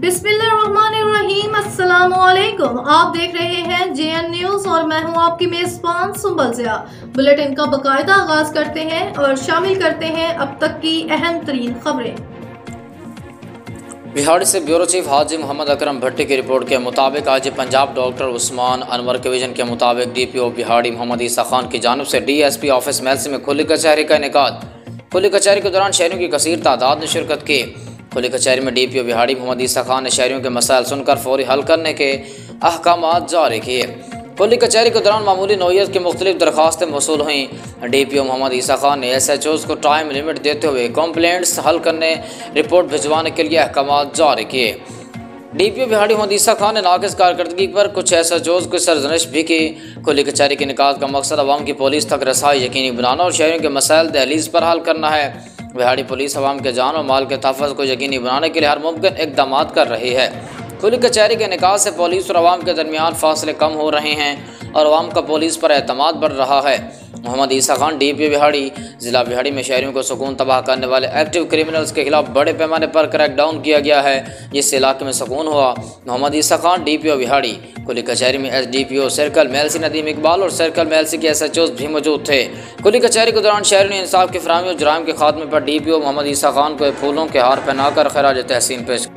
बिस्मिल्लाहिर्रहमानिर्रहीम। अस्सलामुअलैकुम। आप देख रहे हैं JN न्यूज और मैं हूं आपकी मेजबान सुंबल ज़िया। बुलेटिन का बाकायदा आगाज करते हैं और शामिल करते हैं अब तक की अहम तरीन खबरें। बिहार से ब्यूरो चीफ हाजी मोहम्मद अकरम भट्टी की रिपोर्ट के मुताबिक आज पंजाब डॉक्टर उस्मान अनवर के विजन के मुताबिक DPO बिहाड़ी मोहम्मद ईसा खान की जानिब से DSP ऑफिस मेलसी में खुली कचहरी का इनेकाद। खुली कचहरी के दौरान शहरियों की कसीर तादाद ने शिरकत की। खुली कचहरी में DPO बिहाड़ी मोहम्मद ईसा खान ने शहरियों के मसाइल सुनकर फौरी हल करने के अहकामात जारी किए। खुली कचहरी के दौरान मामूली नौयत की मुख्तलिफ दरखास्तें वसूल हुई। DPO मोहम्मद ईसा खान ने SHOs को टाइम लिमिट देते हुए कंप्लेंट्स हल करने रिपोर्ट भिजवाने के लिए अहकामात जारी किए। DPO बिहाड़ी मोहम्मद ईसा खान ने नाकिस कारकर्दगी पर कुछ SHOs की सरजनिश भी की। खुली कचहरी के निकात का मकसद अवाम की पुलिस तक रसाई यकीनी बनाना और शहरियों के मसाइल दहलीज पर हल करना है। बिहाड़ी पुलिस अवाम के जान और माल के तहफ़्फ़ुज़ को यकीनी बनाने के लिए हर मुमकिन इक़दाम कर रही है। खुली कचहरी के निकात से पुलिस और अवाम के दरमियान फासले कम हो रहे हैं और अवाम का पुलिस पर एतमाद बढ़ रहा है। मोहम्मद ईसा खान DPO बिहाड़ी ज़िला बिहाड़ी में शहरियों को सुकून तबाह करने वाले एक्टिव क्रिमिनल्स के खिलाफ बड़े पैमाने पर क्रैकडाउन किया गया है, जिससे इलाके में सुकून हुआ। मोहम्मद ईसा खान DPO बिहाड़ी खुली कचहरी में SDPO सर्कल मेलसी नदीम इकबाल और सर्कल मेलसी के SHOs भी मौजूद थे। खुली कचहरी के दौरान शहरियों ने इंसाफ की फराहमी और जुराइम के खात्मे पर DPO मोहम्मद ईसा खान को फूलों के हार पहनाकर खराज तहसीन पेश